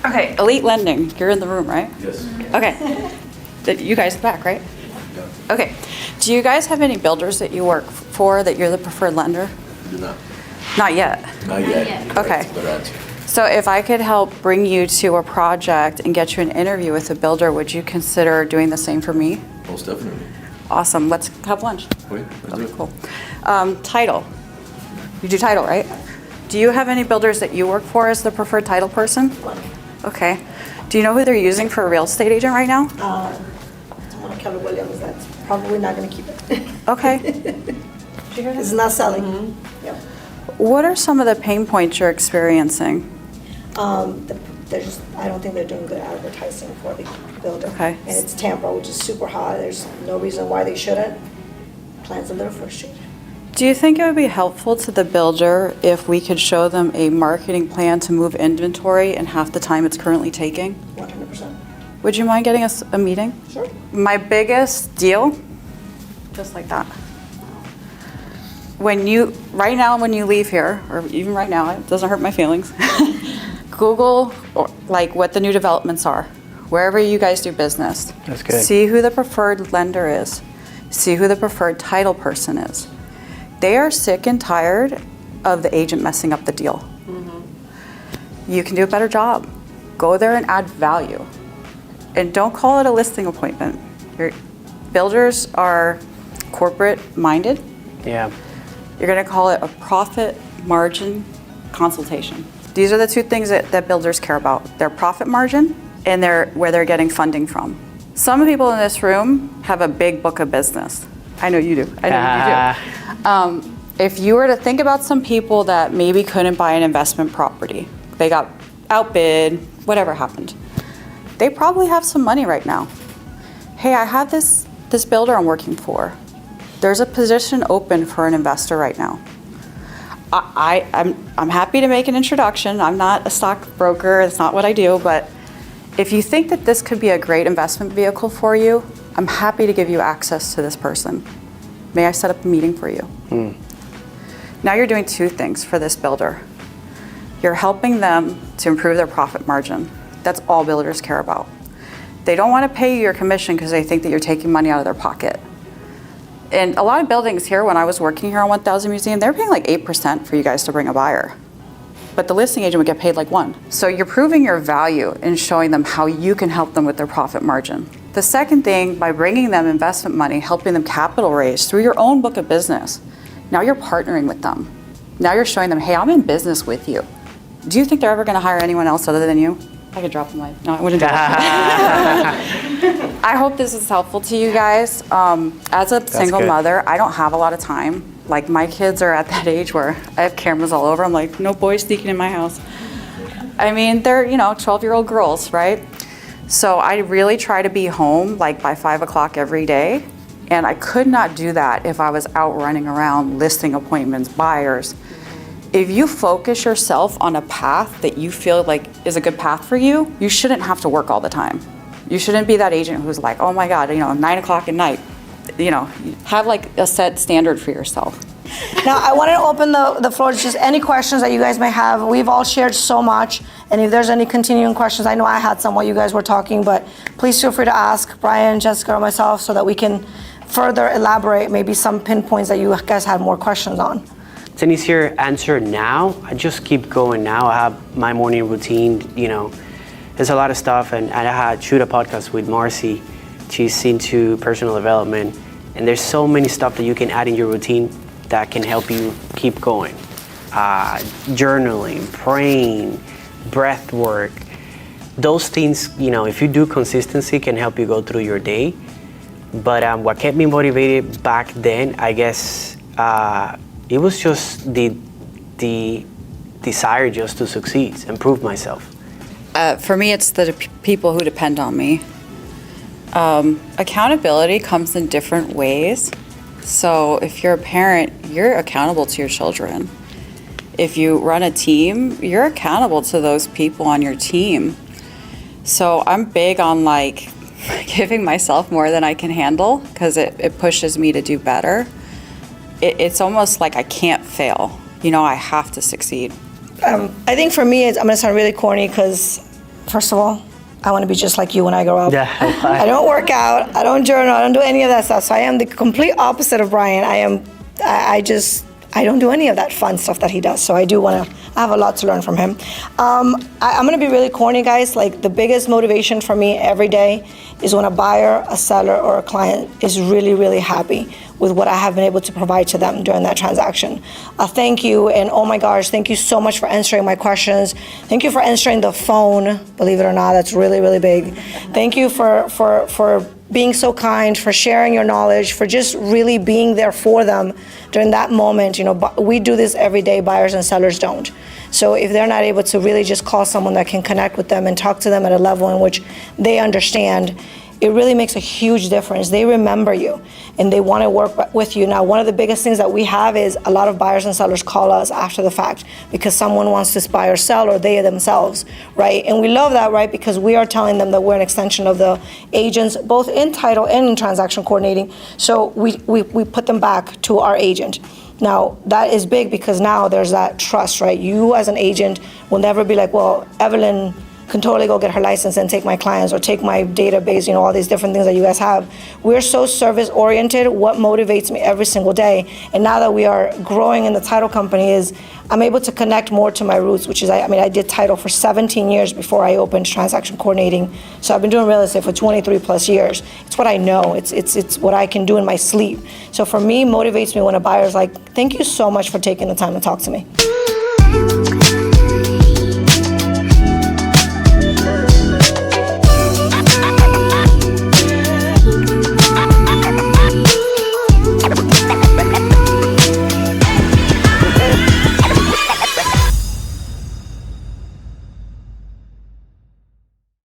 Okay, Elite Lending, you're in the room, right? Yes. Okay. You guys are back, right? Yeah. Okay. Do you guys have any builders that you work for that you're the preferred lender? Do not. Not yet. Not yet. Okay. That's the answer. So if I could help bring you to a project and get you an interview with a builder, would you consider doing the same for me? Most definitely. Awesome. Let's have lunch. Wait, let's do it. Cool. Title. You do title, right? Do you have any builders that you work for as the preferred title person? Okay. Do you know who they're using for a real estate agent right now? Someone, Keller Williams, that's probably not going to keep it. Okay. It's not selling. Yep. What are some of the pain points you're experiencing? I don't think they're doing good advertising for the builder. Okay. And it's Tampa, which is super hot. There's no reason why they shouldn't. Plans on their first street. Do you think it would be helpful to the builder if we could show them a marketing plan to move inventory in half the time it's currently taking? 100%. Would you mind getting us a meeting? Sure. My biggest deal, just like that. Right now when you leave here, or even right now, it doesn't hurt my feelings, Google what the new developments are, wherever you guys do business. That's good. See who the preferred lender is. See who the preferred title person is. They are sick and tired of the agent messing up the deal. Mm-hmm. You can do a better job. Go there and add value. And don't call it a listing appointment. Your builders are corporate minded. Yeah. You're going to call it a profit margin consultation. These are the two things that builders care about. Their profit margin and where they're getting funding from. Some people in this room have a big book of business. I know you do. I know you do. If you were to think about some people that maybe couldn't buy an investment property, they got outbid, whatever happened, they probably have some money right now. Hey, I have this builder I'm working for. There's a position open for an investor right now. I'm happy to make an introduction. I'm not a stockbroker. It's not what I do. But if you think that this could be a great investment vehicle for you, I'm happy to give you access to this person. May I set up a meeting for you? Now you're doing two things for this builder. You're helping them to improve their profit margin. That's all builders care about. They don't want to pay you your commission because they think that you're taking money out of their pocket. And a lot of buildings here, when I was working here on 1000 Museum, they're paying like 8% for you guys to bring a buyer. But the listing agent would get paid like 1%. So you're proving your value and showing them how you can help them with their profit margin. The second thing, by bringing them investment money, helping them capital raise through your own book of business, now you're partnering with them. Now you're showing them, hey, I'm in business with you. Do you think they're ever going to hire anyone else other than you? I could drop the mic. No, I wouldn't do that. I hope this is helpful to you guys. As a single mother, I don't have a lot of time. Like, my kids are at that age where I have cameras all over. I'm like, no boys sneaking in my house. I mean, they're, 12-year-old girls, right? So I really try to be home like by 5 o'clock every day. And I could not do that if I was out running around listing appointments, buyers. If you focus yourself on a path that you feel like is a good path for you, you shouldn't have to work all the time. You shouldn't be that agent who's like, oh my God, 9 o'clock at night. Have like a set standard for yourself. Now, I want to open the floor to just any questions that you guys may have. We've all shared so much, and if there's any continuing questions, I know I had some while you guys were talking, but please feel free to ask Brian, Jessica, or myself so that we can further elaborate maybe some pinpoints that you guys had more questions on. It's an easier answer now. I just keep going now. I have my morning routine, there's a lot of stuff, and I had shoot a podcast with Marcy. She's into personal development, and there's so many stuff that you can add in your routine that can help you keep going. Journaling, praying, breath work, those things, if you do consistency, can help you go through your day. But what kept me motivated back then, I guess, it was just the desire just to succeed and prove myself. For me, it's the people who depend on me. Accountability comes in different ways. So if you're a parent, you're accountable to your children. If you run a team, you're accountable to those people on your team. So I'm big on giving myself more than I can handle because it pushes me to do better. It's almost like I can't fail. I have to succeed. I think for me, I'm going to sound really corny because first of all, I want to be just like you when I grow up. Yeah. I don't work out, I don't journal, I don't do any of that stuff. So I am the complete opposite of Brian. I don't do any of that fun stuff that he does. So I have a lot to learn from him. I'm gonna be really corny, guys. Like, the biggest motivation for me every day is when a buyer, a seller, or a client is really, really happy with what I have been able to provide to them during that transaction. Thank you, and oh my gosh, thank you so much for answering my questions. Thank you for answering the phone, believe it or not, that's really, really big. Thank you for being so kind, for sharing your knowledge, for just really being there for them during that moment. You know, we do this every day, buyers and sellers don't. So if they're not able to really just call someone that can connect with them and talk to them at a level in which they understand, it really makes a huge difference. They remember you and they want to work with you. Now, one of the biggest things that we have is a lot of buyers and sellers call us after the fact because someone wants to buy or sell, or they themselves, right? And we love that, right? Because we are telling them that we're an extension of the agents, both in title and in transaction coordinating. So we put them back to our agent. Now, that is big because now there's that trust, right? You as an agent will never be like, well, Evelyn can totally go get her license and take my clients or take my database, you know, all these different things that you guys have. We're so service oriented. What motivates me every single day, and now that we are growing in the title company, is I'm able to connect more to my roots, which is, I did title for 17 years before I opened transaction coordinating. So I've been doing real estate for 23 plus years. It's what I know. It's what I can do in my sleep. So for me, motivates me when a buyer's like, thank you so much for taking the time to talk to me.